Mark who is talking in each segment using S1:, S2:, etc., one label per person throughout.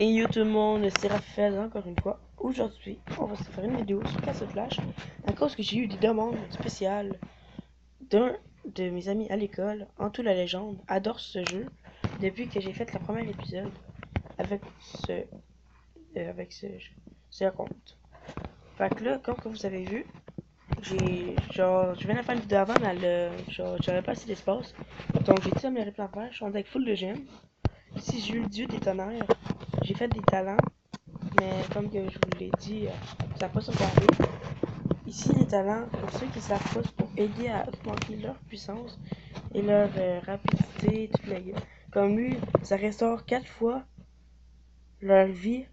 S1: Et yo tout le monde, c'est Raphaël encore une fois. Aujourd'hui, on va se faire une vidéo sur Cassette Flash à cause que j'ai eu des demandes spéciales d'un de mes amis à l'école. Antou la légende adore ce jeu depuis que j'ai fait le premier épisode avec ce compte. Fait que là, comme que vous avez vu, je viens de faire une vidéo avant, mais j'avais pas assez d'espace. Donc j'ai tout amélioré plein d'affaires. Je suis avec full de gemmes. Ici j'ai eu le dieu des tonnerres. J'ai fait des talents. Mais comme que je vous l'ai dit, ça n'a pas sauvegardé. Ici, les talents, pour ceux qui savent pas, c'est pour aider à augmenter leur puissance et leur rapidité, tout le gars. Comme lui, ça restaure 4 fois leur vie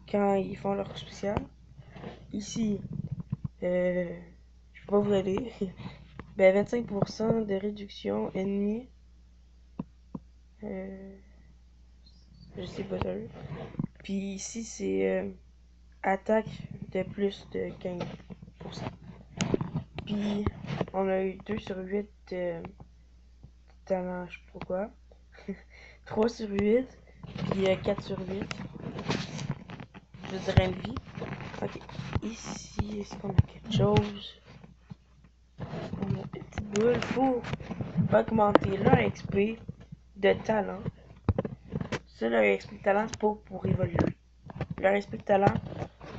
S1: quand ils font leur spécial. Ici, je peux pas vous aider. Ben 25% de réduction ennemie. Je sais pas ça. Puis ici, c'est attaque de plus de 15%. Puis, on a eu 2 sur 8 talents, je sais pas pourquoi. 3 sur 8, puis 4 sur 8. Je dirais une vie. Ok, ici, est-ce qu'on a quelque chose? On a une petite boule pour augmenter leur XP de talent. Ça, leur XP de talent, c'est pas pour évoluer. Leur XP de talent,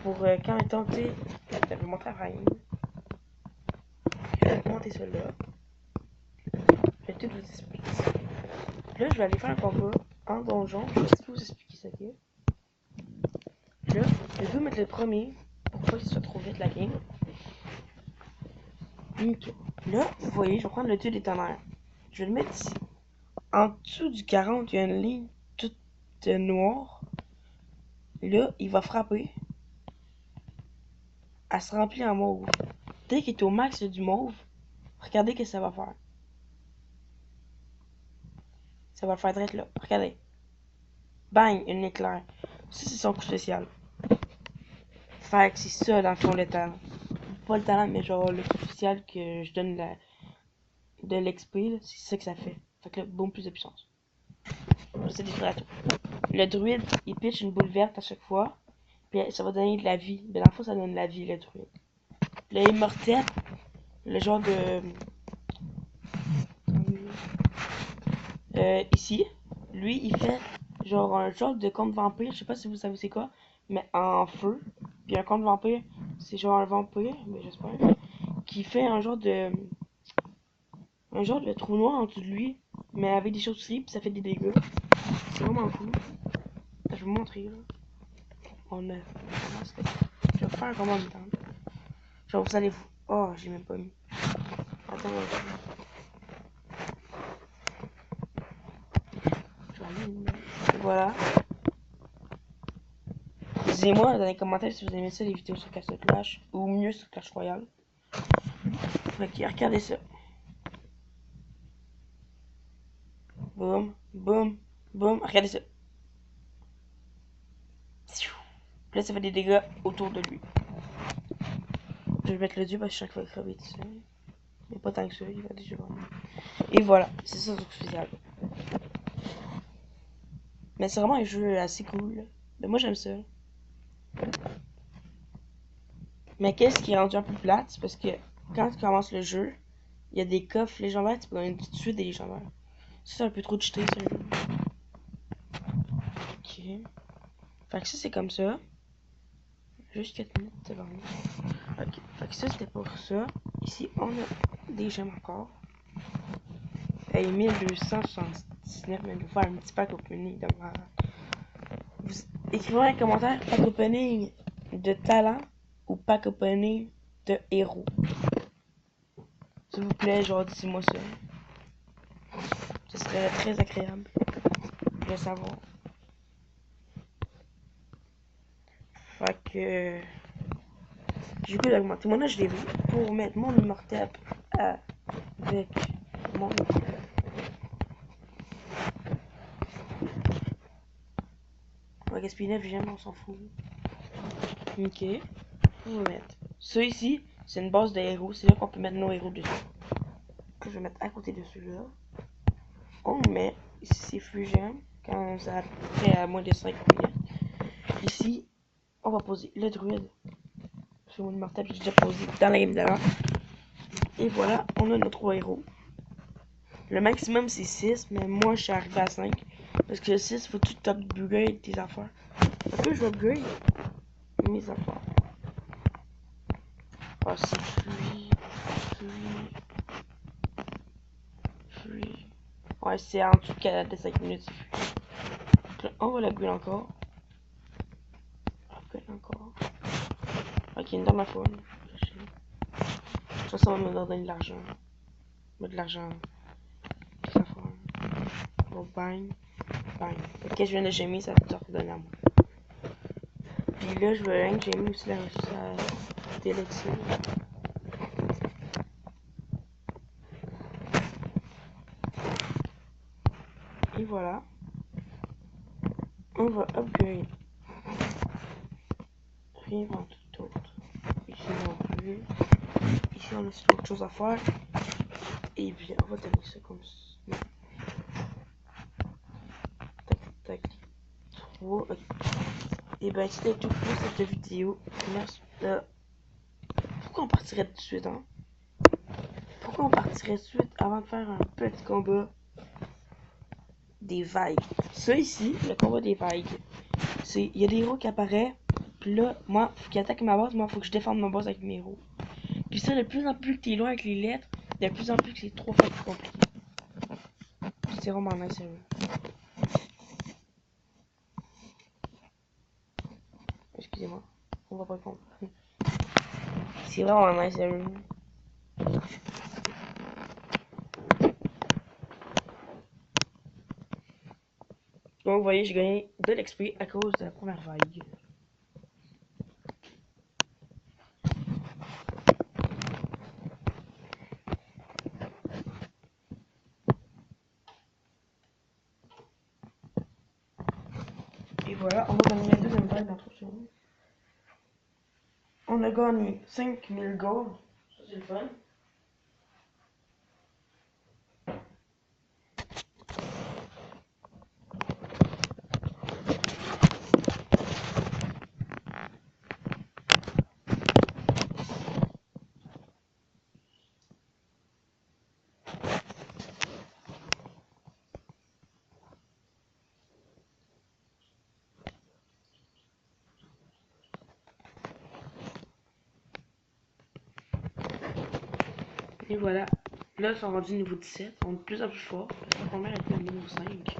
S1: pour quand ils tentent. Je vais montrer à Ryan. Je vais augmenter celui-là. Je vais tout vous expliquer. Là, je vais aller faire un combat en donjon. Je vais vous expliquer ça. Là, je vais mettre le premier pour pas qu'il soit trop vite la game. Ok. Là, vous voyez, je vais prendre le dieu des tonnerres. Je vais le mettre ici. En dessous du 40, il y a une ligne toute noire. Là, il va frapper. Elle se remplit en mauve. Dès qu'il est au max du mauve, regardez ce que ça va faire. Ça va le faire direct là. Regardez. Bang, une éclair. Ça, c'est son coup spécial. Fait que c'est ça, dans le fond, le talent. Pas le talent, mais genre le coup spécial que je donne de l'XP, c'est ça que ça fait. Fait que là, boum, plus de puissance. C'est des vrais. Le druide, il pitch une boule verte à chaque fois. Puis ça va donner de la vie. Mais dans le fond, ça donne de la vie, le druide. Le immortel, le genre de. Ici, lui, il fait genre un genre de conte vampire. Je sais pas si vous savez c'est quoi. Mais en feu. Puis un conte vampire, c'est genre un vampire, mais j'espère. Qui fait un genre de. Un genre de trou noir en dessous de lui. Mais avec des chauves-souris, puis ça fait des dégâts. C'est vraiment cool. Je vais vous montrer là. On a. Je vais faire un combat en même temps. Genre, vous allez vous. Oh, j'ai même pas mis. Attends, je vais aller. Voilà. Dites-moi dans les commentaires si vous aimez ça, les vidéos sur Cassette Flash. Ou mieux sur Clash Royale. Ok, regardez ça. Boum, boum, boum. Regardez ça. Là, ça fait des dégâts autour de lui. Je vais mettre le dieu parce que chaque fois qu'il crever dessus. Mais pas tant que ça, il va déjà voir. Et voilà, c'est ça le truc spécial. Mais c'est vraiment un jeu assez cool. Mais moi j'aime ça. Mais qu'est-ce qui est rendu un peu plate, c'est parce que quand tu commences le jeu, il y a des coffres légendaires, tu peux gagner tout de suite des légendaires. Ça, c'est un peu trop cheaté, ça. Ok. Fait que ça, c'est comme ça. Juste 4 minutes, c'est bon. Ok. Fait que ça, c'était pour ça. Ici, on a des gemmes encore. Et 1279, mais nous faire un petit pack opening de malade. Vous écrivez un commentaire, pack opening de talent ou pack opening de héros. S'il vous plaît, genre, dites-moi ça. Ce serait très agréable de savoir. Fait que j'ai goût d'augmenter mon âge d'élu pour mettre mon immortel avec mon immortel. On va gaspiller 9 gemmes, on s'en fout. Ok. On va mettre ça ici, c'est une base de héros. C'est là qu'on peut mettre nos héros dessus. Que je vais mettre à côté de celui-là. On met ici c'est Fusion quand ça près à moins de 5 minutes. ici, on va poser le druide. Sur mon immortel, j'ai déjà posé dans la game d'avant. Et voilà, on a nos 3 héros. Le maximum c'est 6, mais moi je suis arrivé à 5. Parce que 6, faut que tu upgrade tes affaires. Fait que je vais upgrade mes affaires. Ah, c'est free. Ouais, c'est en dessous de 5 minutes. Donc là, on va l'upgrade encore. Ok, une dame à faune. Ça va me donner de l'argent. De l'argent. On va bang. Ok, je viens de gémir, ça te redonne à moi. Puis là, je veux rien que j'ai mis aussi la d'élection. Et voilà. On va upgrade. Rien dans tout autre. Ici non plus. Ici on a aussi d'autres choses à faire. Et bien on va donner ça comme ça. Tac. 3. Okay. Et ben c'était tout pour cette vidéo. Merci. Pourquoi on partirait tout de suite, hein? Pourquoi on partirait tout de suite avant de faire un petit combat des vagues? Ça ici, le combat des vagues. C'est, il y a des héros qui apparaissent. Puis là, moi, faut qu'ils attaquent ma base. Moi, faut que je défende ma base avec mes héros. Puis ça, de plus en plus que t'es loin avec les lettres, de plus en plus que c'est 3 fois plus compliqué. C'est vraiment nice, sérieux. Excusez-moi, on va pas comprendre. C'est vraiment nice, sérieux. Donc, vous voyez, j'ai gagné de l'XP à cause de la première vague. Et voilà, on va gagner la deuxième vague dans 3 secondes. On a gagné 5000 gold. Ça, c'est le fun. Et voilà. Là, ils sont rendus niveau 17. On est de plus en plus fort. Parce que la première était niveau 5.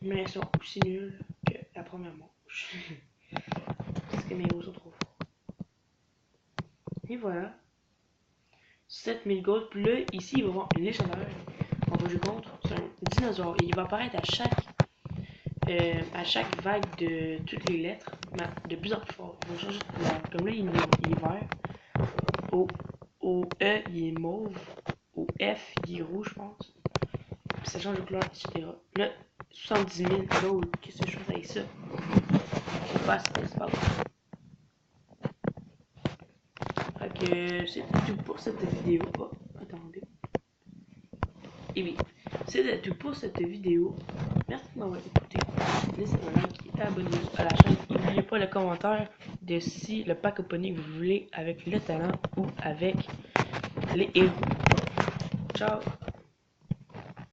S1: Mais ils sont aussi nuls que la première manche. Parce que mes héros sont trop forts. Et voilà. 7000 gold. Puis là, ici, il va y avoir une légendaire. On va jouer contre. C'est un dinosaure. Et il va apparaître à chaque vague de toutes les lettres. Mais de plus en plus fort. Il va changer de couleur. Comme là, il est vert. Au E, il est mauve. Au F, il est rouge, je pense. Puis ça change de couleur, etc. Là, 70 000 gold. Qu'est-ce que je fais avec ça? Je sais pas si ça se passe. Fait que c'est tout pour cette vidéo. Oh, attendez. Et oui, c'est tout pour cette vidéo. Merci de m'avoir écouté. Laissez-moi un like et abonnez-vous à la chaîne. N'oubliez pas le commentaire de si le pack opening vous voulez avec le talent ou avec les héros. Ciao!